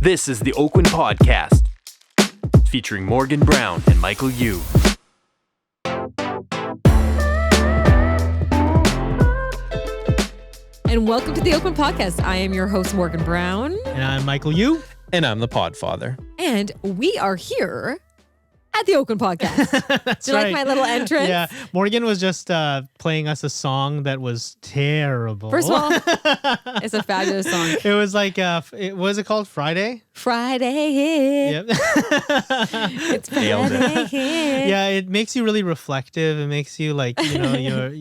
This is the Oakwyn Podcast, featuring Morgan Brown and Michael Yu. And welcome to the Oakwyn Podcast. I am your host, Morgan Brown. And I'm Michael Yu. And I'm the Podfather. And we are here at the Oakwyn Podcast. That's Do you right. like my little entrance? Yeah. Morgan was just playing us a song that was terrible. First of all, it's a fabulous song. It was like, was it called Friday? Friday. Yep. It's Friday. Yeah, it makes you really reflective. It makes you like, you're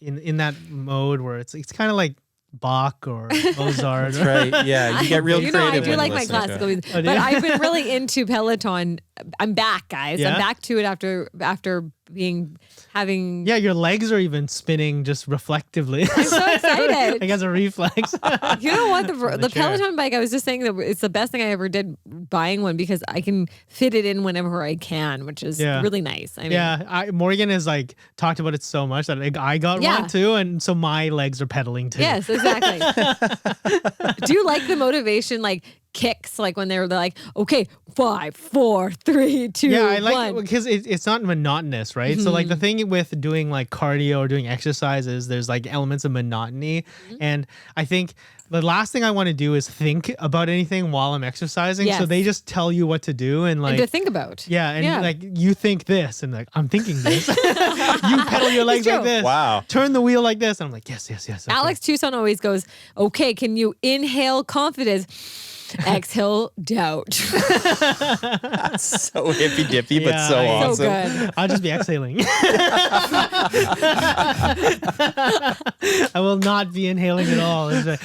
in that mode where it's kind of like Bach or Mozart. That's right. Yeah, you get real creative. I do when like you my listen to it. classical music. But I've been really into Peloton. I'm back, guys. Yeah? I'm back to it after having. Yeah, your legs are even spinning just reflectively. I'm so excited. Like as a reflex. You know what? The chair. Peloton bike, I was just saying that it's the best thing I ever did buying one because I can fit it in whenever I can, which is really nice. I mean, yeah, Morgan has like talked about it so much that I got one too, and so my legs are pedaling too. Yes, exactly. Do you like the motivation, like kicks, like when they're like, okay, 5, 4, 3, 2, Yeah, I like 1. it because it's not monotonous, right? So like the thing with doing like cardio or doing exercises, there's like elements of monotony. And I think the last thing I want to do is think about anything while I'm exercising. Yes. So they just tell you what to do and like And to think about. Yeah, and like you think this and like I'm thinking this. You pedal your legs like this. Wow. Turn the wheel like this. And I'm like, yes. Okay. Alex Tucson always goes, okay, can you inhale confidence? Exhale doubt. So hippy dippy, but Yeah, so I- awesome. So good. I'll just be exhaling. I will not be inhaling at all. It's like,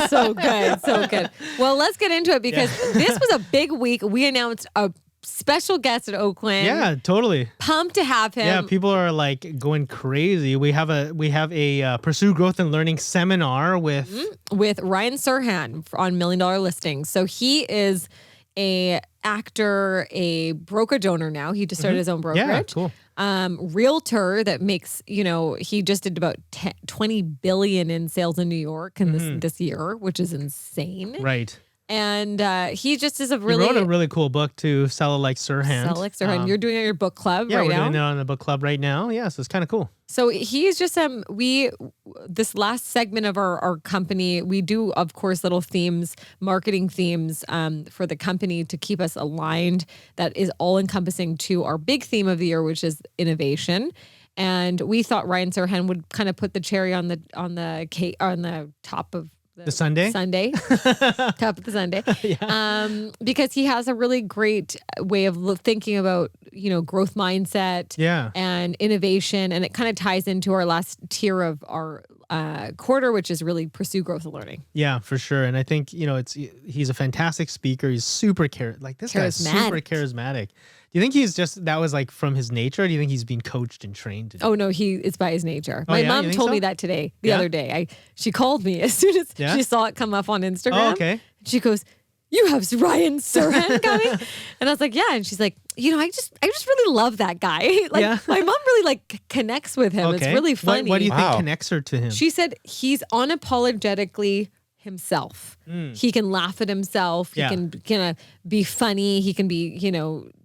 So good. So good. Well, let's get into it because this was a big week. We announced a special guest at Oakwyn. yeah, totally. Pumped to have him. Yeah, people are like going crazy. We have a Pursue Growth and Learning seminar with Ryan Serhant on $1 Million Listings. So he is a actor, a brokerage owner now. He just started his own brokerage. yeah, cool. Realtor that makes, he just did about 20 billion in sales in New York in this year, which is insane. Right. And he just is a He really wrote a really cool book to Sell It Like Sirhan. Sell Like Sirhan. You're doing it at your book club Yeah, right we're now. doing it on the book club right now. Yeah, so it's kind of cool. So he's just this last segment of our company, we do of course little themes, marketing themes for the company to keep us aligned. That is all encompassing to our big theme of the year, which is innovation. And we thought Ryan Serhant would kind of put the cherry on the cake on the top of The Sunday? top of the Sunday, because he has a really great way of thinking about growth mindset, and innovation, and it kind of ties into our last tier of our quarter, which is really pursue growth and learning. Yeah, for sure. And I think he's a fantastic speaker. He's super this guy's super charismatic. Do you think that was like from his nature? Or do you think he's been coached and trained? Oh no, it's by his nature. Oh, My yeah? mom You think told so? me that today, the other day. She called me as soon as she saw it come up on Instagram. Oh, okay. She goes, "You have Ryan Serhant coming?" And I was like, "Yeah." And she's like, I just really love that guy. Like my mom really like connects with him. Okay. It's really funny. What do you think connects her to him? She said he's unapologetically himself. He can laugh at himself. He can kind of be funny. He can be,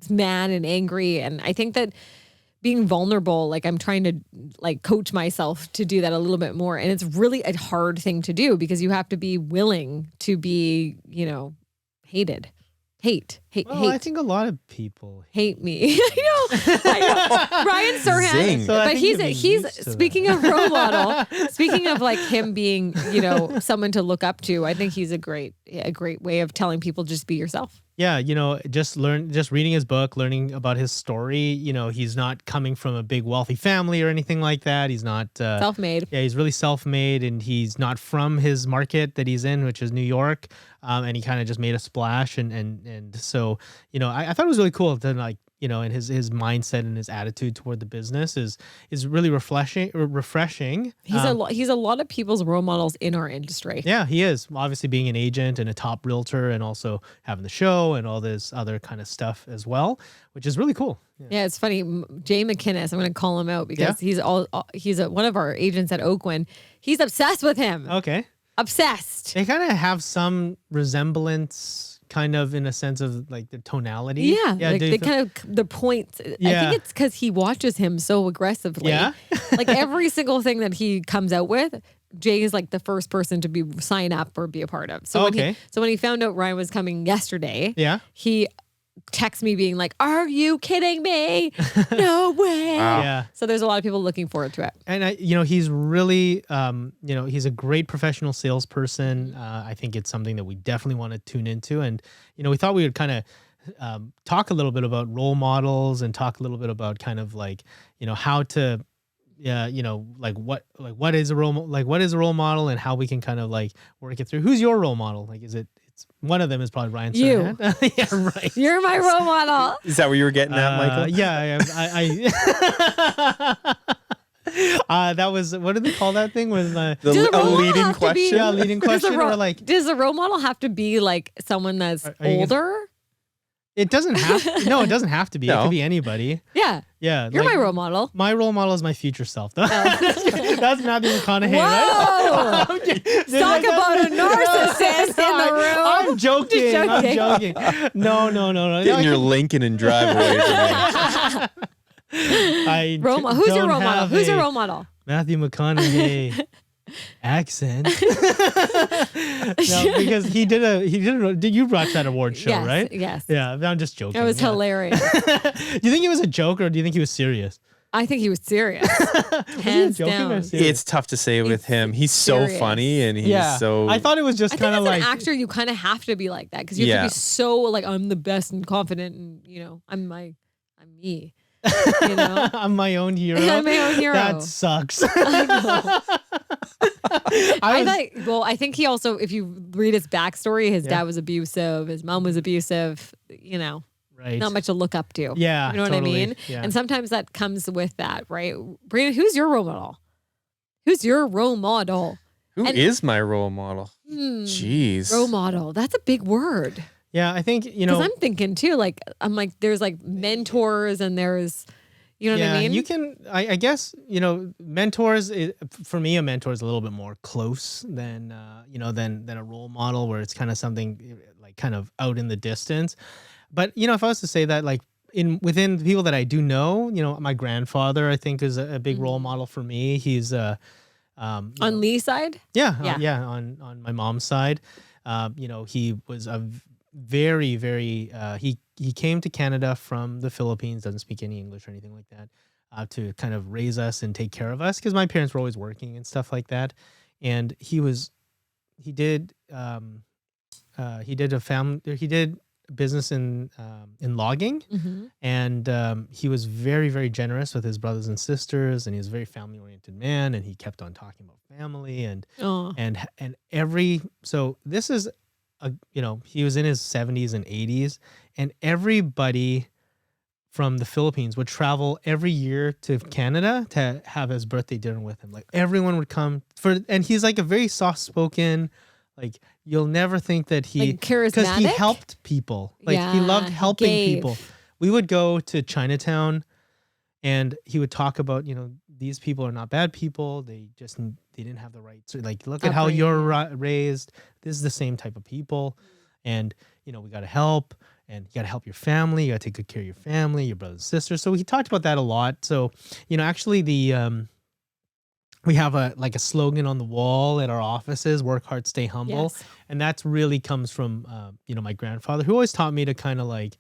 mad and angry. And I think that being vulnerable, like I'm trying to like coach myself to do that a little bit more. And it's really a hard thing to do because you have to be willing to be, hated. Hate. I think a lot of people hate me. I know. Ryan Serhant. Zing. So I But think he's you'll be he's used to speaking of role model, speaking of like him being, someone to look up to, I think he's a great way of telling people just be yourself. Yeah, just reading his book, learning about his story. He's not coming from a big wealthy family or anything like that. He's not Self-made. Yeah, he's really self-made, and he's not from his market that he's in, which is New York. And he kind of just made a splash, and so I thought it was really cool to like and his mindset and his attitude toward the business is really refreshing. He's a lot of people's role models in our industry. Yeah, he is. Obviously being an agent and a top realtor and also having the show and all this other kind of stuff as well, which is really cool. Yeah, it's funny. Jay McKinnis, I'm going to call him out because he's one of our agents at Oakwyn. He's obsessed with him. Okay. Obsessed. They kind of have some resemblance, kind of in a sense of like the tonality. Yeah, like they kind of the points. I think it's because he watches him so aggressively. Yeah, like every single thing that he comes out with, Jay is like the first person to be sign up or be a part of. So when he found out Ryan was coming yesterday, he texts me being like, "Are you kidding me? No way!" Wow. Yeah. So there's a lot of people looking forward to it. And he's really, he's a great professional salesperson. I think it's something that we definitely want to tune into. And we thought we would kind of talk a little bit about role models and talk a little bit about kind of like how to. Yeah, what is a role model and how we can kind of like work it through. Who's your role model? Like, it's one of them is probably Ryan Serhant. Yeah, right. You're my role model. Is that what you were getting at, Michael? Yeah, that was, what did they call that thing? Was a leading question? Yeah, leading question. Does a role model have to be like someone that's older? It doesn't have. No, it doesn't have to be. No. It could be anybody. Yeah. Yeah. You're my role model. My role model is my future self. That's Matthew McConaughey, Whoa! right? Talk about a narcissist in the room. I'm joking. I'm joking. No. Get in your Lincoln and drive away from me. Who's your role model? Who's your role model? Matthew McConaughey. Accent. No, because he did you watch that award show, right? Yes. Yeah, I'm just joking. It was hilarious. Do you think he was a joke or do you think he was serious? I think he was serious. Hands down. It's tough to say with him. He's so funny and he's so. I thought it was just kind of like as an actor, you kind of have to be like that because you have to be so like I'm the best and confident and I'm me. I'm my own hero. I'm my own hero. That sucks. I think he also, if you read his backstory, his dad was abusive, his mom was abusive, right. Not much to look up to. Yeah. You know what I mean? Yeah. And sometimes that comes with that, right? Brene, who's your role model? Who's your role model? Who is my role model? Jeez. Role model. That's a big word. Yeah, I think, Because I'm thinking too, I'm like, there's like mentors and there's, you know what I mean? You can, I guess, mentors, for me, a mentor is a little bit more close than a role model where it's kind of something like kind of out in the distance. But, if I was to say that, like, within the people that I do know, my grandfather, I think, is a big role model for me. He's, on Lee's side? Yeah. On my mom's side. He was a very, very, he came to Canada from the Philippines, doesn't speak any English or anything like that, to kind of raise us and take care of us because my parents were always working and stuff like that. And he did business in logging, and he was very, very generous with his brothers and sisters, and he was a very family oriented man, and he kept on talking about family and so this is he was in his 70s and 80s, and everybody from the Philippines would travel every year to Canada to have his birthday dinner with him. Like everyone would come and he's like a very soft spoken, like you'll never think that charismatic, because he helped people. Like he loved helping people. We would go to Chinatown and he would talk about, these people are not bad people. They didn't have the rights. Like, look at how you're raised. This is the same type of people. And, we got to help. And you got to help your family. You got to take good care of your family, your brothers and sisters. So he talked about that a lot. So, actually we have a slogan on the wall at our offices, work hard, stay humble. Yes. And that's really comes from, my grandfather, who always taught me to kind of like,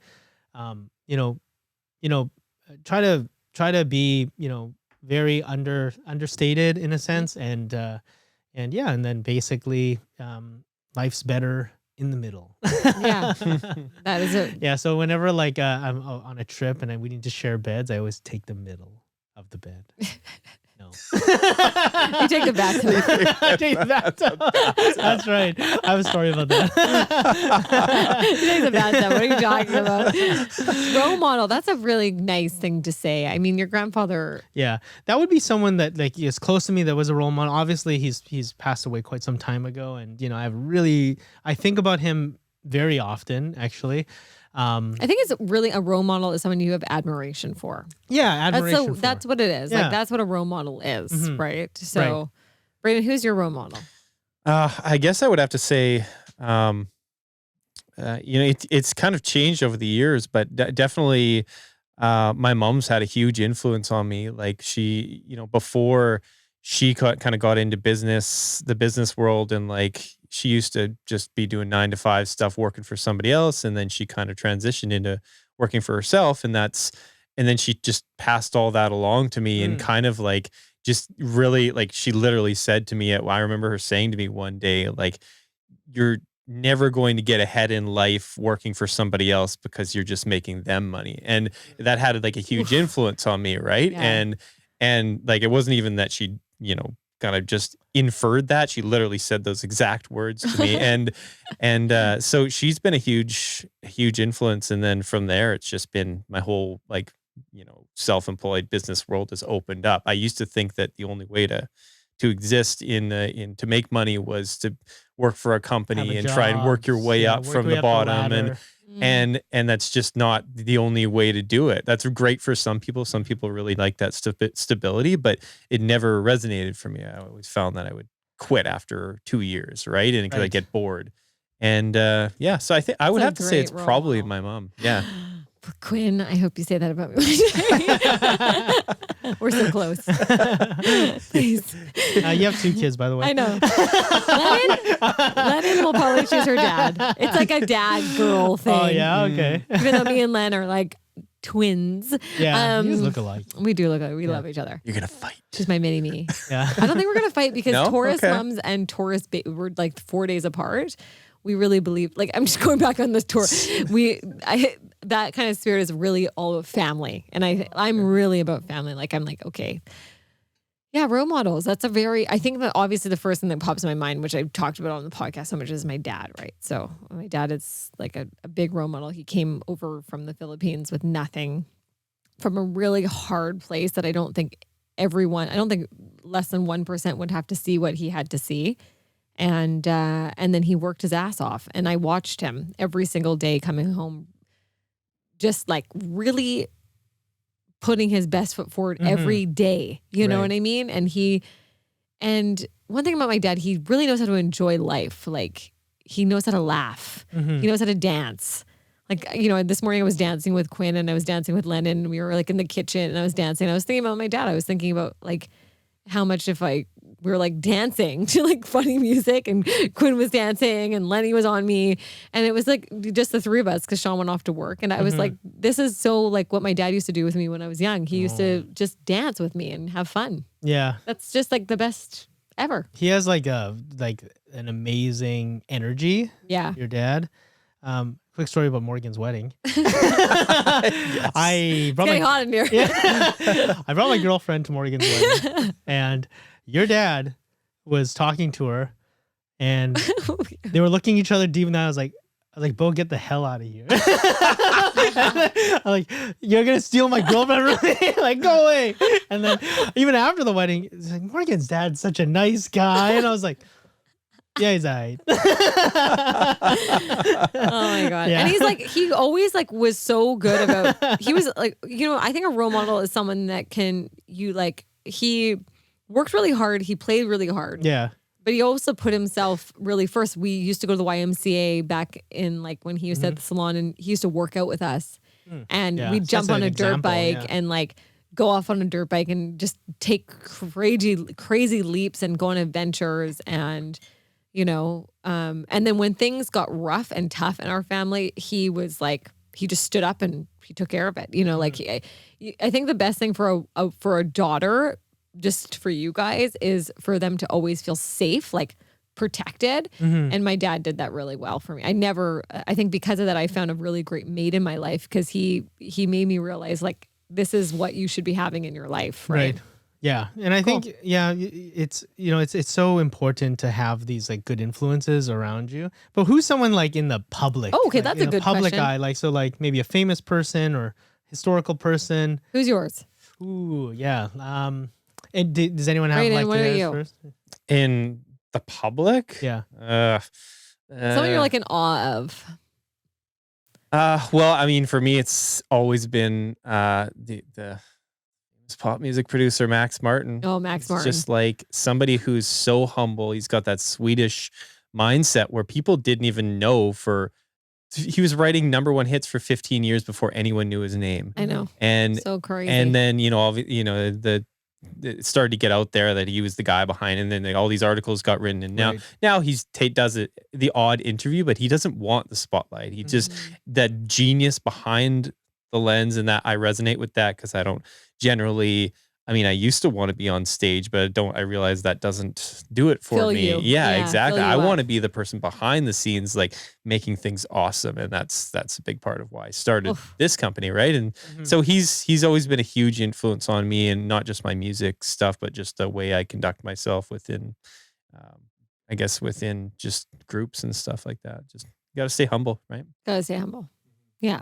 try to be, very understated in a sense. And then basically, life's better in the middle. Yeah, that is it. Yeah. So whenever I'm on a trip and we need to share beds, I always take the middle of the bed. No. You take the bathtub. I take the bathtub. That's right. I have a story about that. You take the bathtub. What are you talking about? Role model. That's a really nice thing to say. I mean, your grandfather. Yeah, that would be someone that is close to me that was a role model. Obviously, he's passed away quite some time ago, and I think about him very often, actually. I think it's really a role model is someone you have admiration for. Yeah, admiration. That's what it is. Yeah. Like that's what a role model is, right? So, Brayden, who's your role model? I guess I would have to say, it's kind of changed over the years, but definitely, my mom's had a huge influence on me. Like she, before she kind of got into the business world, and like she used to just be doing 9 to 5 stuff, working for somebody else, and then she kind of transitioned into working for herself, and then she just passed all that along to me, and kind of like just really like she literally said to me, I remember her saying to me one day, like, you're never going to get ahead in life working for somebody else because you're just making them money. And that had like a huge influence on me, right? Yeah. And like it wasn't even that she, kind of just inferred that. She literally said those exact words to me. And so she's been a huge influence. And then from there, it's just been my whole like, self-employed business world has opened up. I used to think that the only way to exist in to make money was to work for a Have company a and try and work your job, way yeah, up work from your way the up bottom, ladder. and that's just not the only way to do it. That's great for some people. Some people really like that stability, but it never resonated for me. I always found that I would quit after 2 years, right? And because I Right. get bored. And yeah, so I think I would It's a have to say it's great role probably model. my mom. Yeah. Quinn, I hope you say that about me. We're so close. Please. You have 2 kids, by the way. I know. Lennon will probably choose her dad. It's like a dad girl thing. Oh yeah, okay. Even though me and Len are like twins. Yeah, you guys look alike. We do look alike. We love each other. You're going to fight. She's my mini me. Yeah. I don't think we're gonna fight because No? Taurus Okay. mums and Taurus were like 4 days apart. We really believe, like, I'm just going back on this tour. That kind of spirit is really all about family, and I'm really about family. Like, I'm like, okay, yeah, role models. That's I think that obviously the first thing that pops in my mind, which I've talked about on the podcast so much, is my dad, right? So my dad is like a big role model. He came over from the Philippines with nothing, from a really hard place that I don't think less than 1% would have to see what he had to see. And then he worked his ass off, and I watched him every single day coming home, just like really putting his best foot forward every day. You know Right. what I mean? And one thing about my dad, he really knows how to enjoy life. Like, he knows how to laugh. He knows how to dance. Like, this morning I was dancing with Quinn and I was dancing with Lennon, and we were like in the kitchen and I was dancing. I was thinking about my dad. I was thinking about like how much we were like dancing to like funny music, and Quinn was dancing and Lenny was on me, and it was like just the three of us because Sean went off to work, and I was like, this is so like what my dad used to do with me when I was young. He used to just dance with me and have fun. Yeah. That's just like the best ever. He has like an amazing energy. Yeah. Your dad. Quick story about Morgan's wedding. Yes. I brought Getting hot in here. I brought my girlfriend to Morgan's wedding, and your dad was talking to her, and they were looking each other deep in the eye. I was like, Bo, get the hell out of here. I'm like, you're gonna steal my girlfriend from me? Like, go away. And then even after the wedding, it's like, Morgan's dad's such a nice guy, and I was like, yeah, he's all right. Oh my God. Yeah. And he's like, he always like was so good about, he was like, I think a role model is someone that he worked really hard. He played really hard. Yeah. But he also put himself really first. We used to go to the YMCA back in like when he was at the salon, and he used to work out with us. And Yeah. we'd Sets jump on an a dirt example, bike yeah. and like go off on a dirt bike and just take crazy leaps and go on adventures. And and then when things got rough and tough in our family, he was like, he just stood up and he took care of it. Like I think the best thing for a daughter, just for you guys, is for them to always feel safe, like protected. And my dad did that really well for me. I think because of that, I found a really great mate in my life, because he made me realize like, this is what you should be having in your life. Right. Yeah. And I think, it's so important to have these like good influences around you. But who's someone like in the public? Oh, okay. Like, That's in a the good public question. eye. Like, so like maybe a famous person or historical person. Who's yours? Ooh, yeah. And does anyone have Brayden, like what are theirs you? first? In the public? Yeah. Someone you're like in awe of. Well, I mean, for me, it's always been the This pop music producer, Max Martin. Oh, Max It's Martin. just like somebody who's so humble. He's got that Swedish mindset where people didn't even know he was writing #1 hits for 15 years before anyone knew his name. I know. And So crazy. and then, it started to get out there that he was the guy behind, and then all these articles got written. And now he's does it the odd interview, but he doesn't want the spotlight. He just that genius behind the lens, and that I resonate with that because I don't generally. I mean, I used to want to be on stage, but I realize that doesn't do it for Fill me. you. Yeah, exactly. fill you I want to up. be the person behind the scenes, like making things awesome. And that's a big part of why I started this company. Right. And so he's always been a huge influence on me, and not just my music stuff, but just the way I conduct myself within, I guess within just groups and stuff like that. Just you got to stay humble, right? Gotta stay humble. Yeah.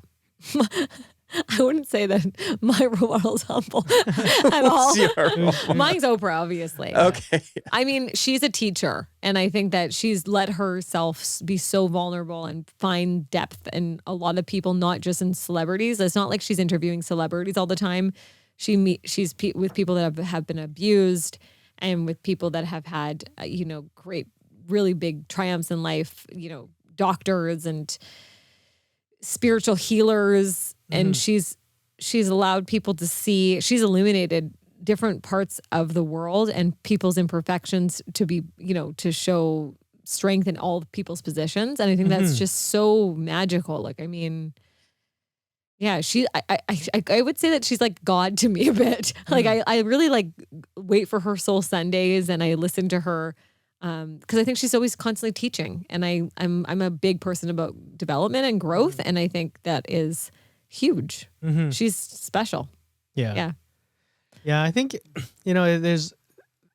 I wouldn't say that my role model is humble at all. What's your role model? Mine's Oprah, obviously. Okay. I mean, she's a teacher, and I think that she's let herself be so vulnerable and find depth in a lot of people, not just in celebrities. It's not like she's interviewing celebrities all the time. She's with people that have been abused, and with people that have had great, really big triumphs in life. Doctors and spiritual healers, and she's allowed people to see. She's illuminated different parts of the world and people's imperfections to be, to show strength in all people's positions. And I think that's just so magical. Like, I mean, yeah, I would say that she's like God to me a bit. Like, I really like wait for her Soul Sundays, and I listen to her because I think she's always constantly teaching. And I'm a big person about development and growth, and I think that is huge. She's special. Yeah. I think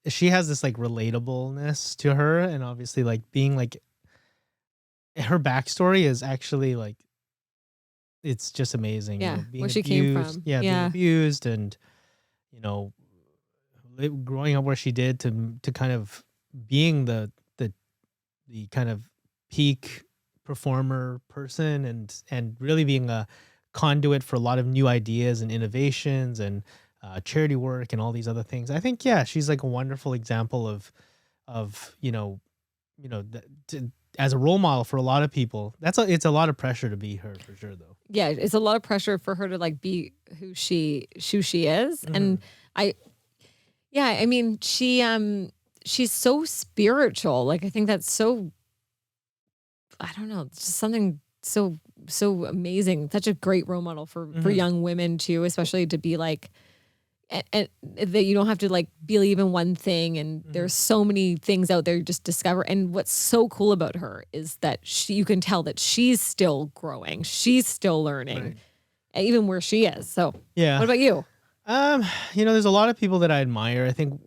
she has this like relatableness to her, and obviously like being like her backstory is actually like it's just amazing. Yeah, being where she came abused, from. being abused, and growing up where she did to kind of being the kind of peak performer person, and really being a conduit for a lot of new ideas and innovations and charity work and all these other things. I think she's like a wonderful example of as a role model for a lot of people. It's a lot of pressure to be her, for sure, though. Yeah, it's a lot of pressure for her to like be who she is, and I mean she's so spiritual. Like, I think that's so, I don't know, just something so amazing. Such a great role model for young women too, especially to be like, and that you don't have to like believe in one thing, and there's so many things out there you just discover. And what's so cool about her is that you can tell that she's still growing, she's still learning, even where she is. So what about you? There's a lot of people that I admire. I think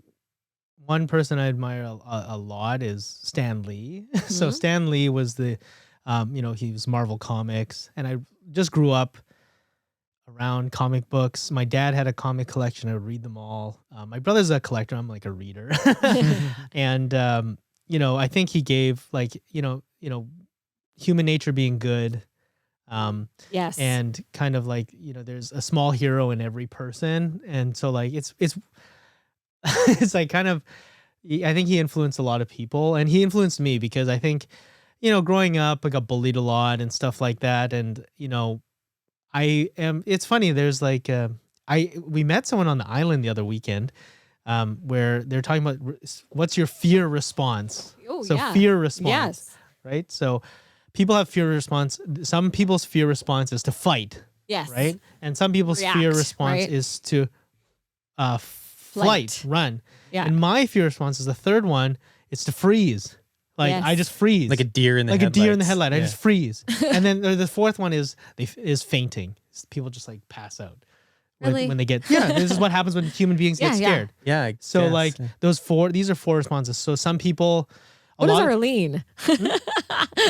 one person I admire a lot is Stan Lee. So Stan Lee was he was Marvel Comics, and I just grew up around comic books. My dad had a comic collection. I would read them all. My brother's a collector. I'm like a reader. And, I think he gave like, human nature being good. Yes. And kind of like, there's a small hero in every person. And so like, it's it's like kind of, I think he influenced a lot of people, and he influenced me because I think, growing up, I got bullied a lot and stuff like that. And, it's funny. There's like, we met someone on the island the other weekend, where they're talking about what's your fear response. Oh, so yeah. fear response, Yes. right? So people have fear response. Some people's fear response is to fight. Yes. Right. And some people's React, fear response right? is to, flight, run. Yeah. And my fear response is the third one. It's to freeze. Like Yes. I just freeze. Like a deer in the like headlights. a deer in the headlight. I Yeah. just freeze. And then the fourth one is fainting. People just like pass out Really? when they get. Yeah, this is what happens when human beings get Yeah. scared. Yeah. I So guess. like these are four responses. So some people. What is Arlene?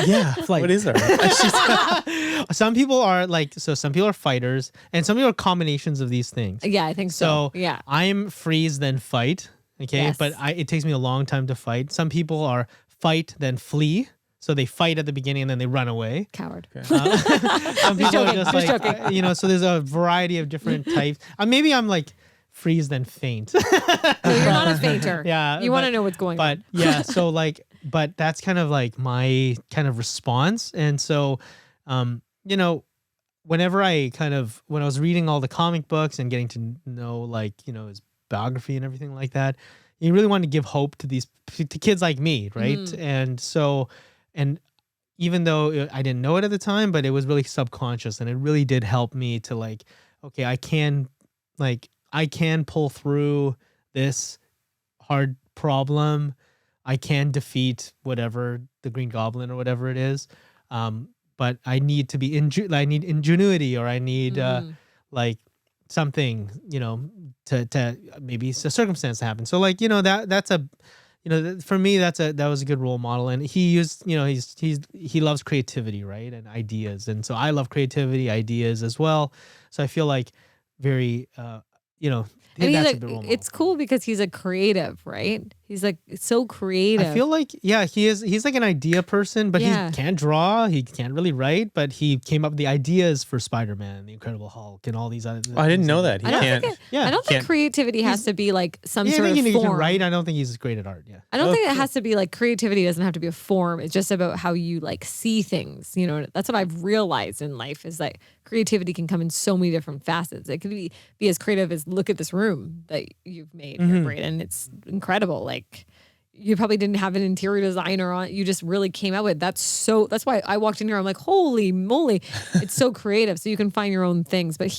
Yeah, like What is that? some people are like, so some people are fighters, and some people are combinations of these things. Yeah, I think so. Yeah. I'm freeze then fight. Okay, Yes. but it takes me a long time to fight. Some people are fight then flee. So they fight at the beginning and then they run away. Coward. Some people are joking, just just like, joking. so there's a variety of different types. Maybe I'm like freeze then faint. So you're not a fainter. Yeah. You want to know what's going But on. yeah, so like, but that's kind of like my kind of response. And so, you know, when I was reading all the comic books and getting to know like, you know, his biography and everything like that, you really want to give hope to to kids like me. Right. And so, and even though I didn't know it at the time, but it was really subconscious, and it really did help me to like, okay, I can pull through this hard problem. I can defeat whatever the Green Goblin or whatever it is. But I need to be I need ingenuity, or I need like something, you know, to maybe a circumstance to happen. So like, you know, that's a, you know, for me, that was a good role model. And he used, you know, he loves creativity, right? And ideas. And so I love creativity, ideas as well. So I feel like very, you know, And that's he's a good role like, model. it's cool because he's a creative, right? He's like so creative. I feel like, yeah, he's like an idea person, but Yeah. he can't draw, he can't really write, but he came up with the ideas for Spider-Man, the Incredible Hulk, and all these other I didn't things know like that. He I don't can't. think Yeah. I don't think Can't- creativity has to be like some Yeah, I sort think of he form. can write. I don't think he's great at art. Yeah. I don't think it has to be like creativity doesn't have to be a form. It's just about how you like see things. You know, that's what I've realized in life is that creativity can come in so many different facets. It could be as creative as look at this room that you've made here, Brayden. It's incredible. Like you probably didn't have an interior designer on. You just really came out with that's why I walked in here. I'm like, holy moly. It's so creative. So you can find your own things. But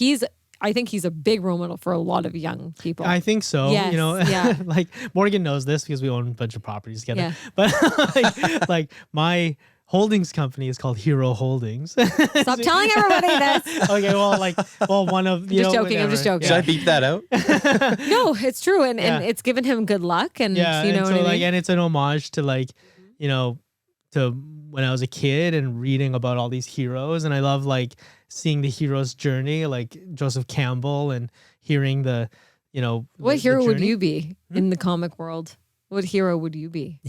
I think he's a big role model for a lot of young people. I think so. Yes, You know, yeah. like Morgan knows this because we own a bunch of properties together. Yeah. But like my holdings company is called Hero Holdings. Stop telling everybody this. Okay, well, one of you Just know, joking, I'm just whatever. joking. Should I beep that out? No, it's true. And Yeah. it's given him good luck. And Yeah, you know and what so I like, mean? and it's an homage to like, you know, to when I was a kid and reading about all these heroes, and I love like seeing the hero's journey, like Joseph Campbell, and hearing the, you know, What the hero would journey. you be in the comic world? What hero would you be?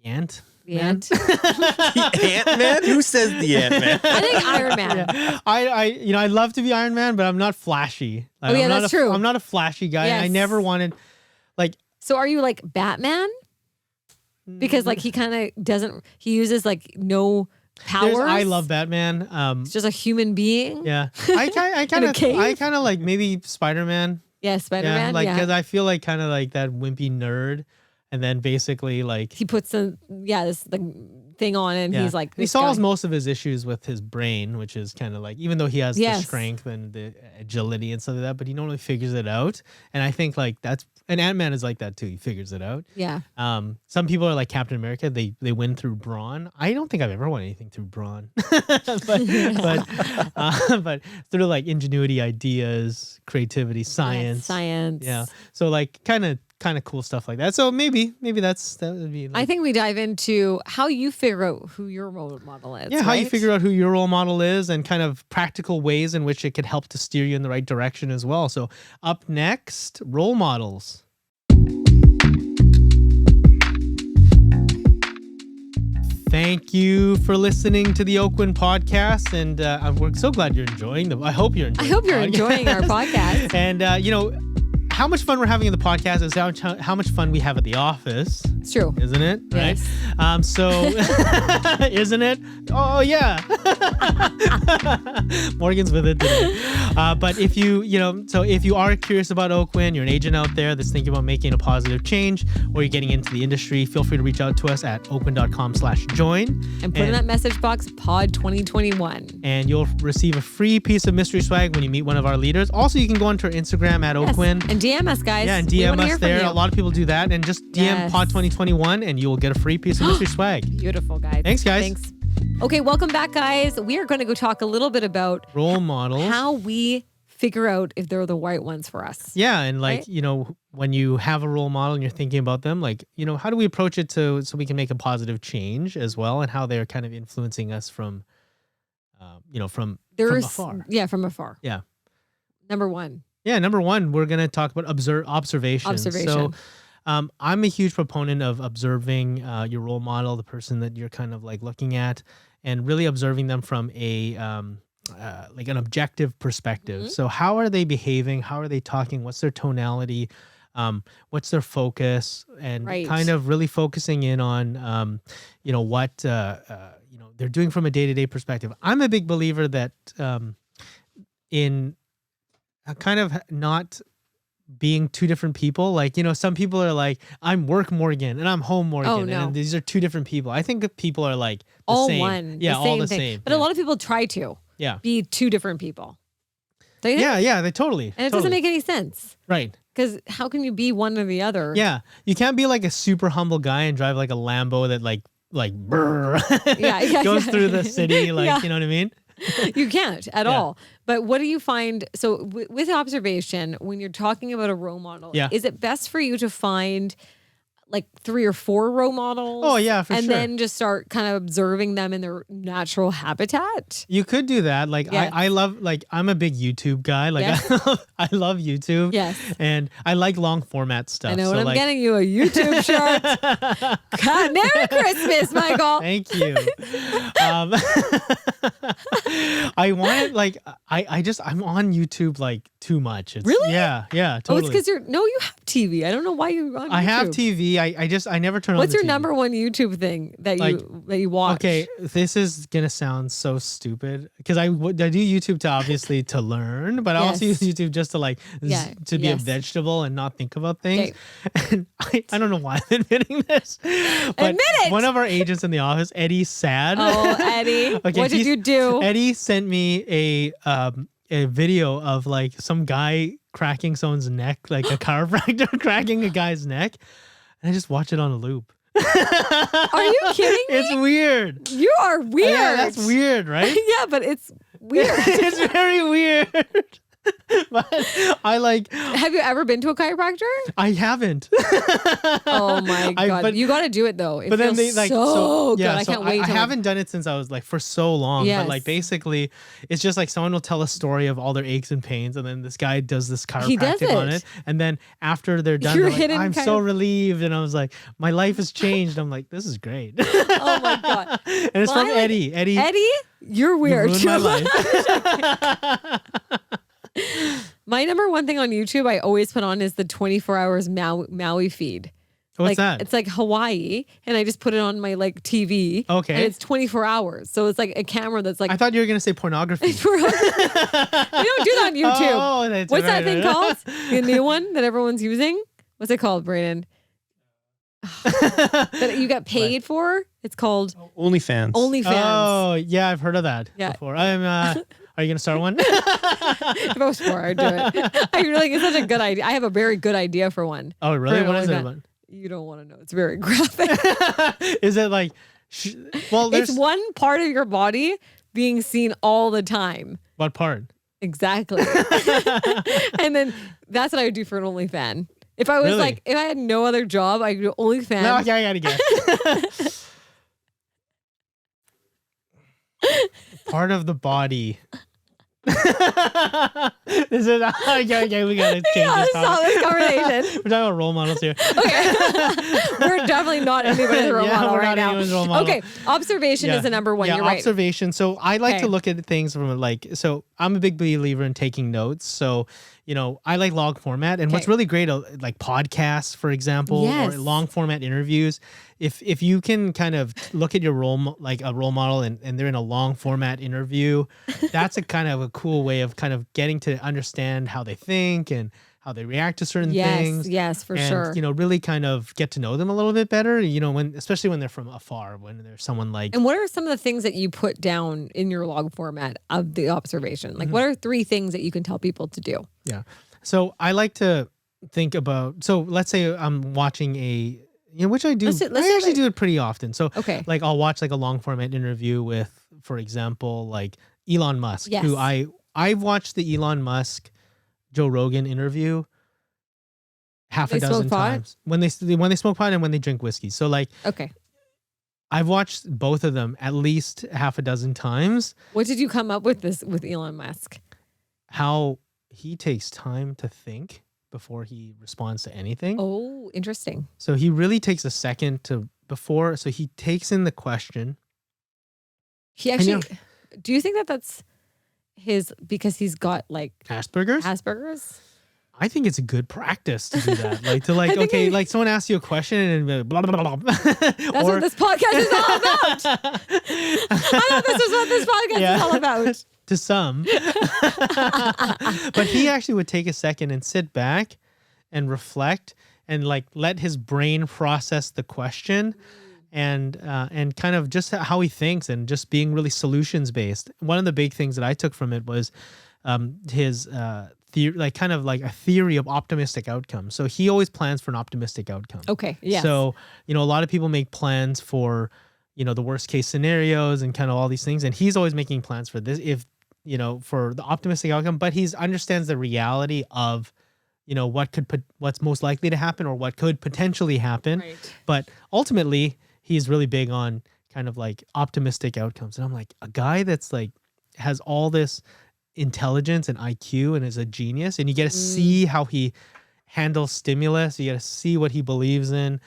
Ant. The Man. ant? The Ant-Man? Who says the Ant-Man? I think Iron Man. Yeah. I you know, I'd love to be Iron Man, but I'm not flashy. Like, Oh, yeah, I'm not that's a, true. I'm not a flashy guy. I Yes. never wanted like So are you like Batman? Because like he kind of doesn't, he uses like no powers. I love Batman. He's just a human being. Yeah. I kind a cave? of like maybe Spider-Man. Yeah, Spider-Man. Yeah, like Yeah. because I feel like kind of like that wimpy nerd, and then basically like He puts this thing on and yeah. he's like, he this solves guy. most of his issues with his brain, which is kind of like, even though he has the Yes. strength and the agility and stuff like that, but he normally figures it out. And I think like and Ant-Man is like that too. He figures it out. Yeah. Some people are like Captain America. They win through brawn. I don't think I've ever won anything through brawn, but through like ingenuity, ideas, creativity, science. Science. Yeah. So like kind of cool stuff like that. So maybe that would be. Like, I think we dive into how you figure out who your role model is. yeah, how you right? figure out who your role model is, and kind of practical ways in which it could help to steer you in the right direction as well. So up next, role models. Thank you for listening to the Oakwyn podcast, and we're so glad you're enjoying them. I hope you're enjoying. I hope you're the podcast. enjoying our podcast. And you know, how much fun we're having in the podcast is how much fun we have at the office, It's true. isn't it? Yes. Right? So, isn't it? Oh yeah. Morgan's with it today. But if if you are curious about Oakwyn, you're an agent out there that's thinking about making a positive change, or you're getting into the industry, feel free to reach out to us at oakwyn.com/join. And put in that message box, Pod 2021. And you'll receive a free piece of mystery swag when you meet one of our leaders. Also, you can go onto our Instagram at Yes. Oakwyn. And DM us, guys. Yeah, and We DM wanna us hear from there. you. A lot of people do that. And just DM Yes. Pod 2021 and you will get a free piece of mystery swag. Beautiful, guys. Thanks, guys. Thanks. Okay, welcome back, guys. We are going to go talk a little bit about Role models. how we figure out if they're the right ones for us. Yeah, and like, Right? you know, when you have a role model and you're thinking about them, like, you know, how do we approach it so we can make a positive change as well, and how they're kind of influencing us from from afar. Yeah, from afar. Yeah. Number one. Yeah, number one, we're going to talk about observation. Observation. So I'm a huge proponent of observing your role model, the person that you're kind of like looking at, and really observing them from a like an objective perspective. So how are they behaving? How are they talking? What's their tonality? What's their focus? And kind of really focusing in on, what, they're doing from a day-to-day perspective. I'm a big believer that in kind of not being two different people. Like, some people are like, I'm work Morgan and I'm home Morgan. Oh, no. And these are two different people. I think that people are like the all same. one. Yeah, all the thing. same. But a lot of people try to be two different people. Don't you think? Yeah, they totally. And it doesn't make any sense. Right. Because how can you be one or the other? Yeah. You can't be like a super humble guy and drive like a Lambo that like brrr, goes through the city. Like, you know what I mean? You can't at all. But what do you find? So with observation, when you're talking about a role model, is it best for you to find like 3 or 4 role models? Oh yeah, for sure. And then just start kind of observing them in their natural habitat? You could do that. Like I love, like, I'm a big YouTube guy. Like I love YouTube. Yes. And I like long format stuff. I know, and I'm getting you a YouTube shirt. God, Merry Christmas, Michael. Thank you. I want like I'm on YouTube like too much. It's, really? Yeah, totally. Oh, it's because you have TV. I don't know why you're on YouTube. I have TV. I never turn on. What's the your TV. number one YouTube thing that you watch? Okay, this is gonna sound so stupid because I do YouTube to learn, but I also use YouTube just to to be a vegetable and not think about things. Okay. And I don't know why I'm admitting this, but admit it. One of our agents in the office, Eddie Sad. Oh, Eddie, okay, what did you do? Eddie sent me a video of like some guy cracking someone's neck, like a chiropractor cracking a guy's neck. And I just watch it on a loop. Are you kidding me? It's weird. You are weird. Yeah, that's weird, right? Yeah, but it's weird. It's very weird. But I like. Have you ever been to a chiropractor? I haven't. Oh my god! You got to do it though. It feels they like so good. I can't wait. I haven't done it since I was like for so long. Yes. But like basically, it's just like someone will tell a story of all their aches and pains, and then this guy does this chiropractic on it, and then after they're done, they're like, I'm so relieved, and I was like, my life has changed. I'm like, this is great. Oh my god! And it's from Eddie. Eddie, you're weird. You ruined my life. My number one thing on YouTube I always put on is the 24 hours Maui feed. What's that? It's like Hawaii, and I just put it on my like TV. Okay. And it's 24 hours. So it's like a camera that's like. I thought you were going to say pornography. You don't do that on YouTube. Oh, that's What's that thing called? The new one that everyone's using? What's it called, Brayden? That you get paid for? It's called OnlyFans. Oh, yeah, I've heard of that before. Are you going to start one? If I was poor, I'd do it. I really, it's such a good idea. I have a very good idea for one. Oh, really? What is it about? You don't want to know. It's very graphic. Is it like, it's one part of your body being seen all the time. What part? Exactly. And then that's what I would do for an OnlyFans. If I was like, if I had no other job, I could do OnlyFans. No, okay, I gotta guess. Part of the body. Is it okay? We gotta change this conversation. We're talking about role models here. Okay, we're definitely not anybody's role model right now. Okay, observation is the number one. You're right. Observation. So I like to look at things from so I'm a big believer in taking notes. So I like long format, and what's really great, like podcasts, for example, or long format interviews. If you can kind of look at your role, like a role model, and they're in a long format interview, that's a kind of a cool way of kind of getting to understand how they think and how they react to certain things. Yes, for sure. Really kind of get to know them a little bit better. Especially when they're from afar, when there's someone like. And what are some of the things that you put down in your log format of the observation? Like, what are 3 things that you can tell people to do? Yeah. So I like to think about. So let's say I'm watching which I do. I actually do it pretty often. So like I'll watch like a long format interview with, for example, like Elon Musk, who I've watched the Elon Musk Joe Rogan interview half a dozen times when they smoke pot and when they drink whiskey. So like I've watched both of them at least half a dozen times. What did you come up with with Elon Musk? How he takes time to think before he responds to anything. Oh, interesting. So he really takes a second so he takes in the question. He actually, do you think that's because he's got like Asperger's? I think it's a good practice to do that. Like to like, okay, like someone asks you a question and blah, blah, blah, blah. That's what this podcast is all about. I know this is what this podcast is all about. To some. But he actually would take a second and sit back and reflect and like let his brain process the question and kind of just how he thinks and just being really solutions based. One of the big things that I took from it was his like kind of like a theory of optimistic outcomes. So he always plans for an optimistic outcome. Okay. Yeah. So, a lot of people make plans for, the worst case scenarios and kind of all these things. And he's always making plans for this, for the optimistic outcome, but he understands the reality of, what's most likely to happen or what could potentially happen. Right. But ultimately he's really big on kind of like optimistic outcomes. And I'm like, a guy that's like, has all this intelligence and IQ and is a genius, and you get to see how he handles stimulus. You get to see what he believes in.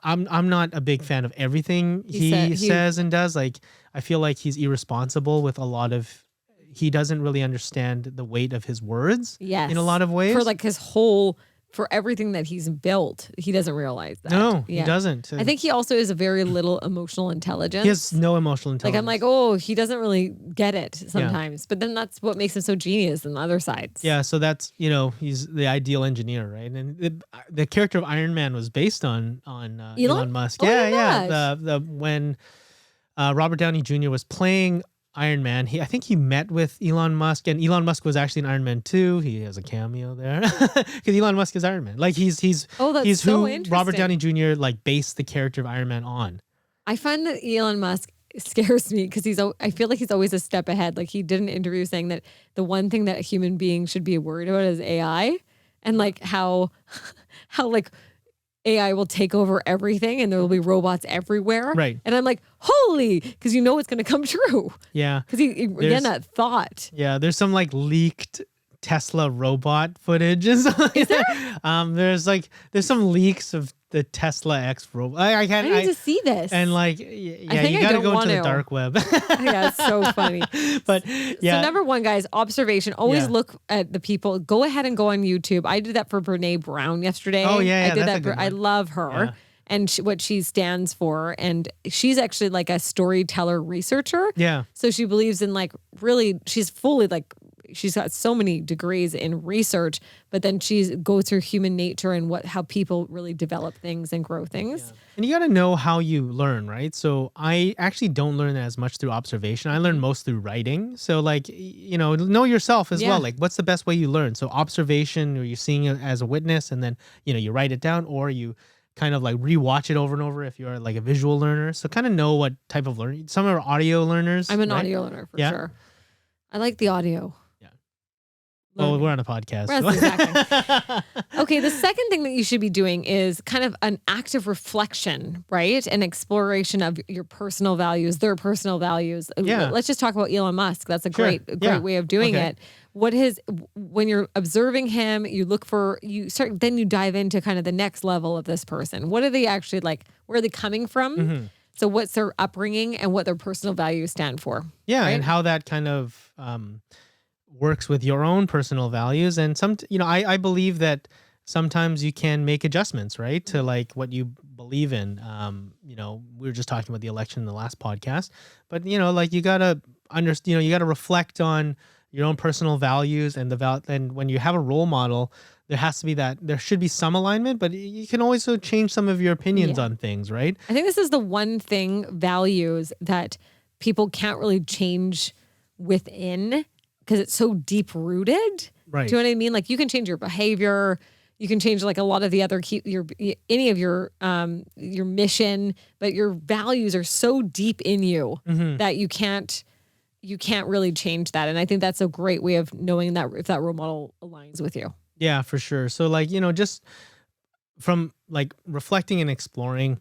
I'm not a big fan of everything he says and does. Like, I feel like he's irresponsible with a lot of. He doesn't really understand the weight of his words. Yes. In a lot of ways. For like for everything that he's built, he doesn't realize that. No, he doesn't. I think he also has a very little emotional intelligence. He has no emotional intelligence. Like, I'm like, oh, he doesn't really get it sometimes. But then that's what makes him so genius on the other sides. Yeah, so that's, he's the ideal engineer, right? And the character of Iron Man was based on Elon Musk. Oh, yeah. When Robert Downey Jr. was playing Iron Man, I think he met with Elon Musk, and Elon Musk was actually in Iron Man 2. He has a cameo there because Elon Musk is Iron Man. Like he's so who interesting. Robert Downey Jr. like based the character of Iron Man on. I find that Elon Musk scares me because I feel like he's always a step ahead. Like, he did an interview saying that the one thing that a human being should be worried about is AI, and like how like AI will take over everything and there will be robots everywhere. Right. And I'm like, holy, because it's going to come true. Yeah. Because again, that thought. Yeah, there's some like leaked Tesla robot footage. Is there? There's some leaks of the Tesla X robot. I need to see this. And like, you got to go into the dark web. Yeah, it's so funny. But yeah. So number one, guys, observation. Always look at the people. Go ahead and go on YouTube. I did that for Brene Brown yesterday. Oh yeah, I did that. I love her. Yeah. And what she stands for. And she's actually like a storyteller researcher. Yeah. So she believes in like really, she's fully like, she's got so many degrees in research, but then she goes through human nature and how people really develop things and grow things. Yeah. And you got to know how you learn, right? So I actually don't learn as much through observation. I learn most through writing. So like, know yourself as well. Like, what's the best way you learn? So observation, or you're seeing it as a witness, and then, you write it down, or you kind of like rewatch it over and over if you're like a visual learner. So kind of know what type of learning. Some are audio learners. I'm an audio learner for sure. I like the audio. Well, we're on a podcast. Exactly. Okay, the second thing that you should be doing is kind of an active reflection, right? An exploration of your personal values, their personal values. Yeah. Let's just talk about Elon Musk. That's a great way of doing it. When you're observing him, you look for, then you dive into kind of the next level of this person. What are they actually like? Where are they coming from? Mm-hmm. So what's their upbringing and what their personal values stand for? Yeah, right? and how that kind of works with your own personal values. And I believe that sometimes you can make adjustments, right, to like what you believe in. We were just talking about the election in the last podcast, but like you gotta understand, you gotta reflect on your own personal values and and when you have a role model, there should be some alignment, but you can also change some of your opinions on things, right? I think this is the one thing, values, that people can't really change within, because it's so deep rooted. Right. Do you know what I mean? Like, you can change your behavior, you can change like a lot of the other any of your mission, but your values are so deep in you that you can't really change that. And I think that's a great way of knowing that if that role model aligns with you. Yeah, for sure. So like, just from like reflecting and exploring,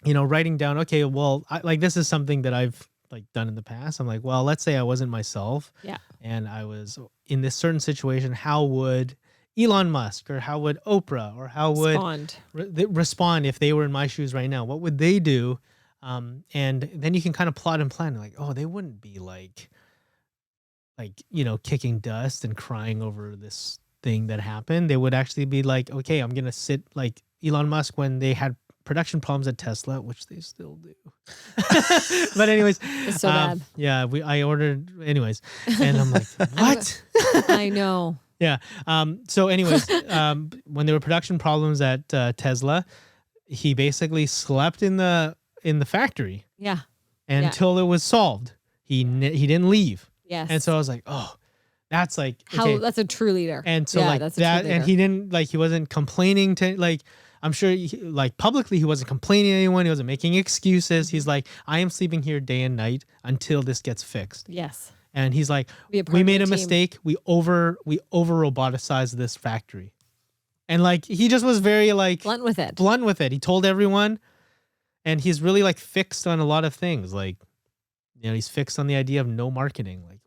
writing down, okay, well, this is something that I've like done in the past. I'm like, well, let's say I wasn't myself. Yeah. And I was in this certain situation. How would Elon Musk, or how would Oprah, or how would respond if they were in my shoes right now? What would they do? And then you can kind of plot and plan like, oh, they wouldn't be like like, kicking dust and crying over this thing that happened. They would actually be like, okay, I'm going to sit like Elon Musk when they had production problems at Tesla, which they still do. But anyways, It's so bad. Yeah, I ordered anyways. And I'm like, what? I know. Yeah. So anyways, when there were production problems at Tesla, he basically slept in the factory Yeah. until it was solved. He didn't leave. Yes. And so I was like, oh, that's like that's a true leader. And so yeah, like that's a that, true leader. and he didn't he wasn't complaining to I'm sure like publicly he wasn't complaining to anyone. He wasn't making excuses. He's like, I am sleeping here day and night until this gets fixed. Yes. And he's like, Be a part we of made the a team. mistake. We over roboticized this factory. And like he just was very like Blunt with it. Blunt with it. He told everyone, and he's really like fixed on a lot of things. Like, he's fixed on the idea of no marketing. Like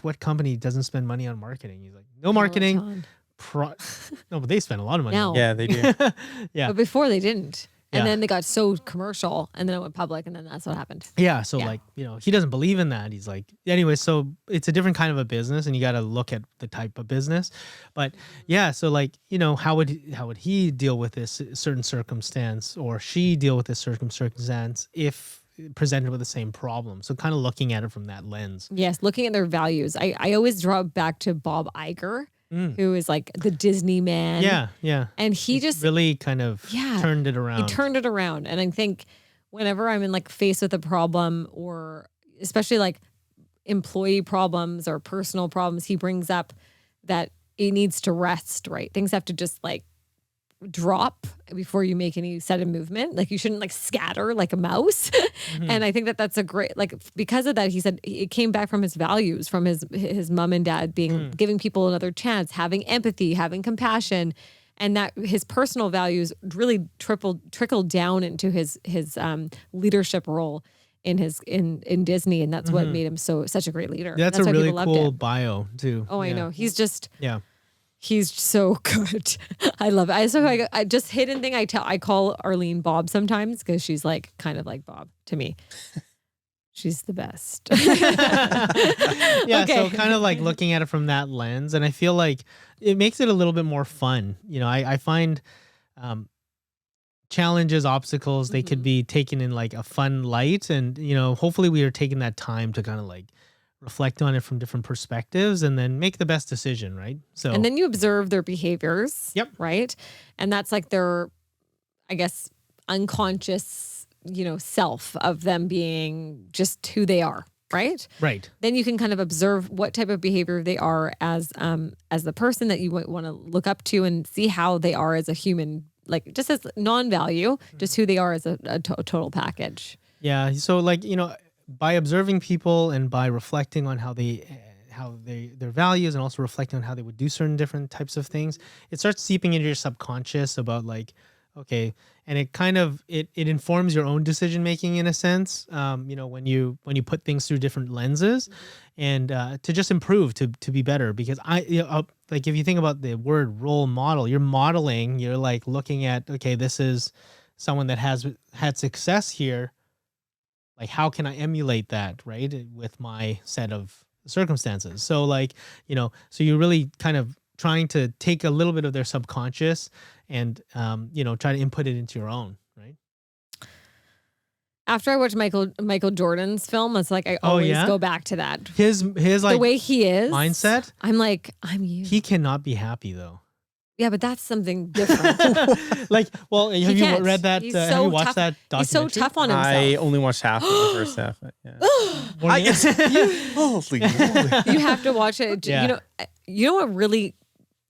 what company doesn't spend money on marketing? He's like, no marketing. No, but they spend a lot of money. Now. Yeah, they do. Yeah. But before they didn't. And Yeah. then they got so commercial and then it went public and then that's what happened. Yeah. So Yeah. like, he doesn't believe in that. He's like, anyway, so it's a different kind of a business and you got to look at the type of business. But yeah, so like, how would he deal with this certain circumstance or she deal with this circumstance if presented with the same problem? So kind of looking at it from that lens. Yes, looking at their values. I always draw back to Bob Iger, who is like the Disney man. Yeah. Yeah. And he just really kind of turned it around. He turned it around. And I think whenever I'm in like faced with a problem or especially like employee problems or personal problems, he brings up that it needs to rest, right? Things have to just like drop before you make any sudden movement. Like you shouldn't like scatter like a mouse. And I think that that's a great, like, because of that, he said it came back from his values, from his mom and dad being, giving people another chance, having empathy, having compassion. And that his personal values really trickled down into his leadership role in Disney. And that's what made him such a great leader. That's a a really people loved cool him. bio too. Oh, I know. He's just, Yeah. he's so good. I love it. I just hidden thing. I call Arlene Bob sometimes because she's like kind of like Bob to me. She's the best. Yeah. Okay. So kind of like looking at it from that lens, and I feel like it makes it a little bit more fun. I find challenges, obstacles, they could be taken in like a fun light, and hopefully we are taking that time to kind of like reflect on it from different perspectives and then make the best decision, right? So And then you observe their behaviors. Yep. Right. And that's like their, I guess, unconscious, self of them being just who they are. Right. right. Then you can kind of observe what type of behavior they are as the person that you want to look up to and see how they are as a human, like just as non-value, just who they are as a total package. Yeah. So like, by observing people and by reflecting on how their values and also reflecting on how they would do certain different types of things, it starts seeping into your subconscious about like, okay, and it kind of it informs your own decision making in a sense. When you put things through different lenses, and to just improve, to be better. Because like if you think about the word role model, you're modeling. You're like looking at, okay, this is someone that has had success here. Like, how can I emulate that, right, with my set of circumstances? So like, so you're really kind of trying to take a little bit of their subconscious and, try to input it into your own, right? After I watched Michael Jordan's film, it's like I always go back to that. His like the way he is mindset. I'm like, I'm you. He cannot be happy though. Yeah, but that's something different. Like, well, have you can't. read that? He's Have so you watched tough. that He's documentary? so tough on himself. I only watched half of the first half. But yeah. Holy moly. You have to watch it. Yeah. You know what really,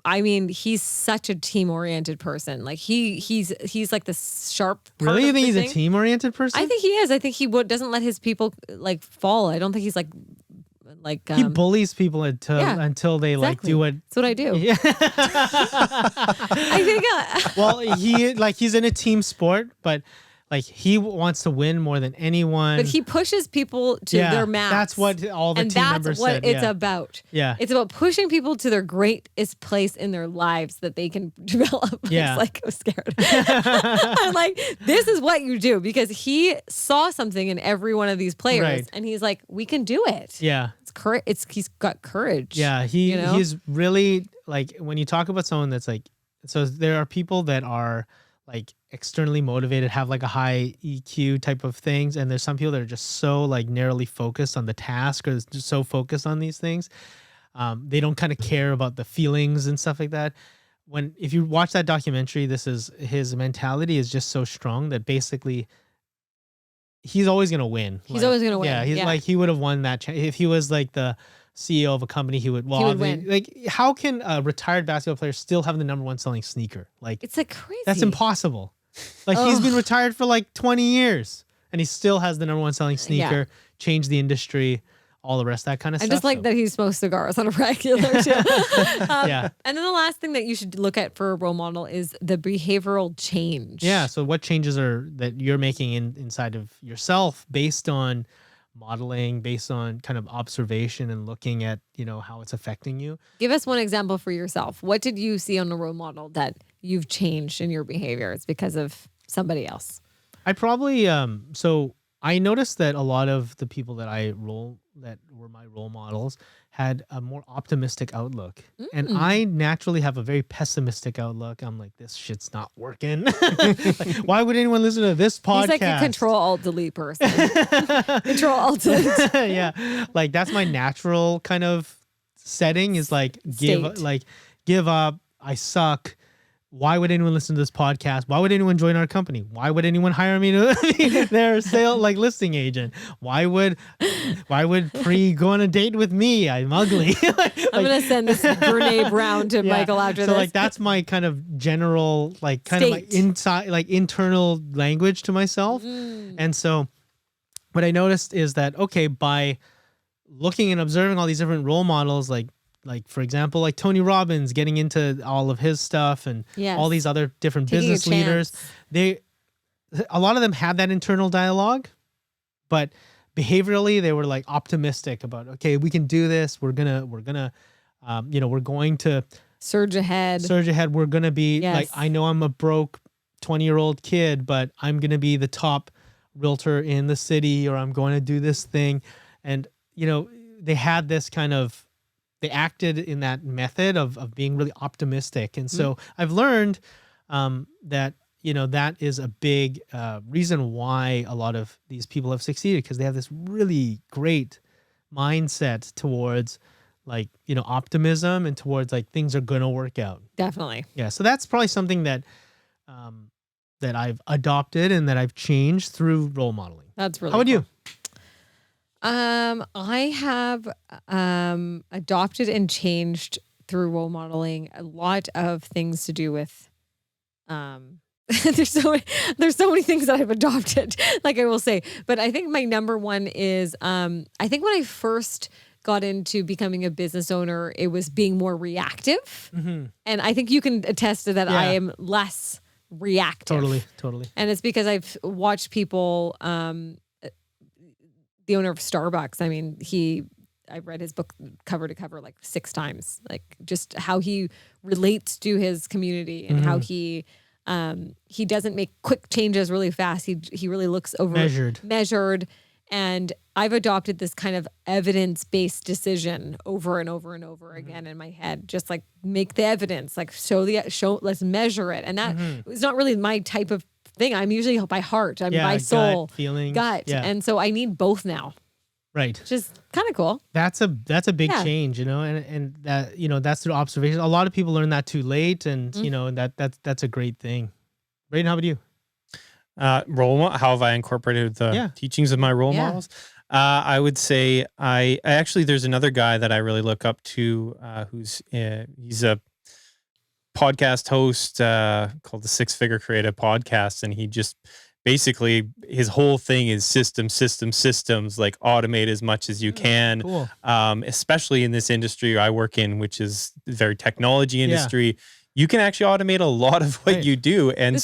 I mean, he's such a team-oriented person. Like he's like the sharp part Really? You of think the he's a thing. team-oriented person? I think he is. I think he doesn't let his people like fall. I don't think he's like he bullies people until they like exactly. do what. That's what I do. Yeah. I think. Well, he's in a team sport, but like he wants to win more than anyone. But he pushes people to their max. That's what all the and team that's members what said. it's yeah. about. Yeah. It's about pushing people to their greatest place in their lives that they can develop. Yeah. It's like, I'm scared. I'm like, this is what you do, because he saw something in every one of these players Right. and he's like, we can do it. Yeah. It's courage. He's got courage. Yeah, he's really like, when you talk about someone that's like, so there are people that are like externally motivated, have like a high EQ type of things, and there's some people that are just so like narrowly focused on the task, or just so focused on these things. They don't kind of care about the feelings and stuff like that. If you watch that documentary, his mentality is just so strong that basically he's always gonna win. He's always gonna win. Yeah, he's like, he would have won that if he was like the CEO of a company. He would win. Like, how can a retired basketball player still have the number one selling sneaker? Like, it's like crazy. That's impossible. Like, he's been retired for like 20 years and he still has the number one selling sneaker. Changed the industry, all the rest, that kind of stuff. I just like that he smokes cigars on a regular too. Yeah. And then the last thing that you should look at for a role model is the behavioral change. Yeah. So what changes are that you're making inside of yourself based on modeling, based on kind of observation and looking at, how it's affecting you? Give us one example for yourself. What did you see on a role model that you've changed in your behaviors because of somebody else? I probably, so I noticed that a lot of the people that that were my role models had a more optimistic outlook. And I naturally have a very pessimistic outlook. I'm like, this shit's not working. Like, why would anyone listen to this podcast? He's like a Control-Alt-Delete person. Control-Alt-Delete. Yeah. Like, that's my natural kind of setting, is like, give up. I suck. Why would anyone listen to this podcast? Why would anyone join our company? Why would anyone hire me to be their listing agent? Why would Pri go on a date with me? I'm ugly. I'm gonna send this Brene Brown to Michael after this. So like, that's my kind of general, like, kind of my inside, like, internal language to myself. And so what I noticed is that, okay, by looking and observing all these different role models, like for example, like Tony Robbins, getting into all of his stuff, and all these other different business leaders, a lot of them had that internal dialogue, but behaviorally they were like optimistic about, okay, we can do this. We're going to surge ahead. We're going to be like, I know I'm a broke 20-year-old kid, but I'm going to be the top realtor in the city, or I'm going to do this thing. And, they had this kind of, they acted in that method of being really optimistic. And so I've learned that, that is a big reason why a lot of these people have succeeded, because they have this really great mindset towards, like, optimism, and towards like things are going to work out. Definitely. Yeah. So that's probably something that that I've adopted and that I've changed through role modeling. That's really How about cool. you? I have adopted and changed through role modeling a lot of things to do with there's so many things that I've adopted, like I will say. But I think my number one is I think when I first got into becoming a business owner, it was being more reactive. And I think you can attest to that. I am less reactive. Totally. And it's because I've watched people, the owner of Starbucks, I mean, I've read his book cover to cover like 6 times, like just how he relates to his community, and how he doesn't make quick changes really fast. He really looks over measured. And I've adopted this kind of evidence-based decision over and over and over again in my head. Just like, make the evidence, like show, let's measure it. And that is not really my type of thing. I'm usually by heart. I'm by soul, gut. Yeah. And so I need both now. Right. Just kind of cool. That's a big change, and that, that's through observation. A lot of people learn that too late, and and that's a great thing. Brayden, how about you? How have I incorporated the teachings of my role models? I would say I actually, there's another guy that I really look up to, he's a podcast host called the 6 Figure Creative Podcast, and he just basically, his whole thing is systems, like automate as much as you can. Cool. Especially in this industry I work in, which is the very technology industry. You can actually automate a lot of what you do. And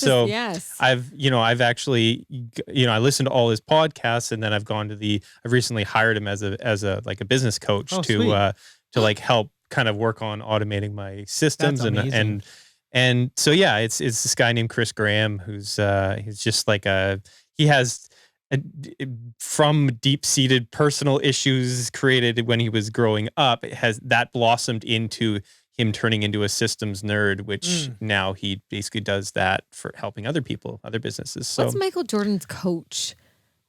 I've actually, I listened to all his podcasts, and then I've recently hired him as a like a business coach to like help kind of work on automating my systems. And so, it's this guy named Chris Graham, who's he's just like he has from deep-seated personal issues created when he was growing up, it has that blossomed into him turning into a systems nerd, which now he basically does that for helping other people, other businesses. So what's Michael Jordan's coach?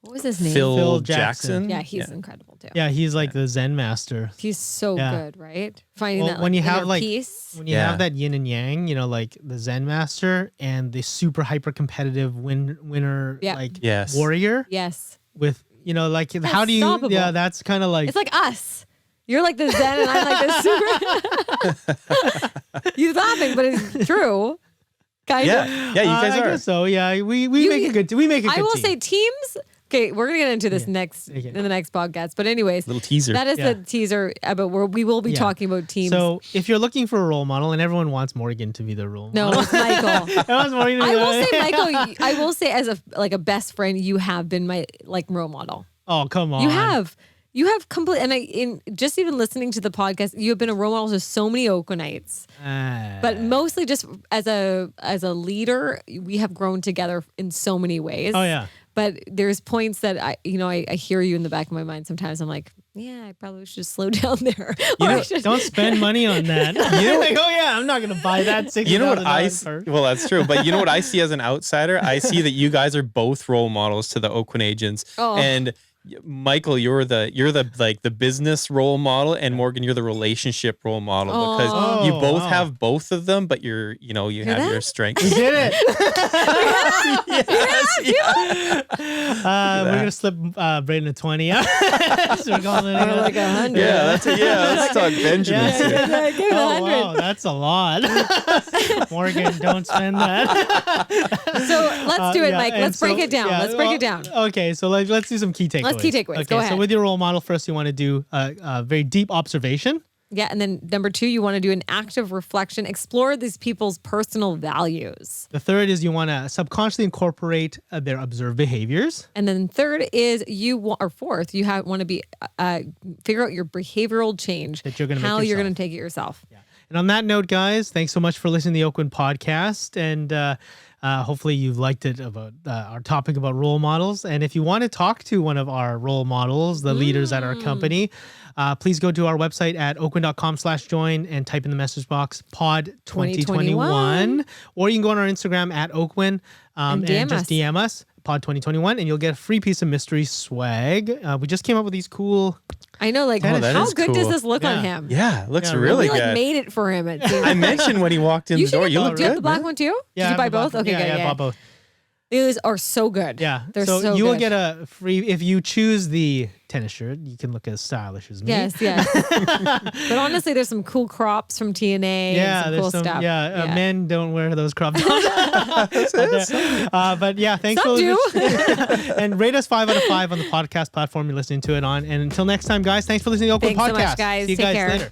What was his name? Phil Jackson. Yeah, he's incredible too. Yeah, he's like the Zen master. He's so good, right? Finding that when you have inner peace. when you have that yin and yang, you know, like the Zen master and the super hyper competitive winner, like warrior. Yes. With like That's how do you? stoppable. Yeah, that's kind of like it's like us. You're like the Zen, and I'm like the super. He's laughing, but it's true. Kind of. Yeah, you guys are. I guess so. Yeah, we make a good. We make a good. I will team. say teams. Okay, we're gonna get into this in the next podcast. But anyways, little teaser. That is the teaser. But we will be talking about teams. So if you're looking for a role model, and everyone wants Morgan to be the role model. No, it's Michael. I will say, Michael. I will say, as a best friend, you have been my role model. Oh, come on. You have complete, and in just even listening to the podcast, you have been a role model to so many Oakwynites. But mostly just as a leader, we have grown together in so many ways. Oh yeah. But there's points that I hear you in the back of my mind. Sometimes I'm like, yeah, I probably should slow down there. Don't spend money on that. I'm not gonna buy that $60,000. You know what well, that's true. But you know what I see as an outsider? I see that you guys are both role models to the Oakwyn agents, and Michael, you're the business role model, and Morgan, you're the relationship role model because you both have both of them, but you have your strengths. We did it. Yes. We're gonna slip Brayden a 20. So we're calling it like 100. Let's talk Benjamin. Wow, that's a lot. Morgan, don't spend that. So let's do it, Mike. Let's break it down. Let's break it down. Okay, so let's do some key takeaways. Key takeaways. Okay, Go ahead. so with your role model, first you want to do a very deep observation. Yeah, and then number 2, you want to do an active reflection, explore these people's personal values. The third is you want to subconsciously incorporate their observed behaviors. And then fourth, you want to be figure out your behavioral change that you're going to how you're going to take it yourself. Yeah. And on that note, guys, thanks so much for listening to the Oakwyn podcast, and hopefully you've liked it about our topic about role models. And if you want to talk to one of our role models, the leaders at our company, please go to our website at oakwyn.com/join and type in the message box pod 2021. Or you can go on our Instagram at Oakwyn and just DM us pod 2021, and you'll get a free piece of mystery swag. We just came up with these cool. I know, how good does this look on him? Yeah, it looks really good. We made it for him. I mentioned when he walked in the door, you look good. Do you have the black one too? Yeah, did you buy both? Okay, good. I bought both. These are so good. Yeah. They're so you will good. get a free, if you choose the tennis shirt, you can look as stylish as me. Yes. But honestly, there's some cool crops from TNA. Yeah, and some cool stuff. Men don't wear those crop tops. But yeah, thanks Some for do. And rate us 5 out of 5 on the podcast platform you're listening to it on. And until next time, guys, thanks for listening to the Oakwyn Thanks podcast. so much, guys. See you Take guys care. later.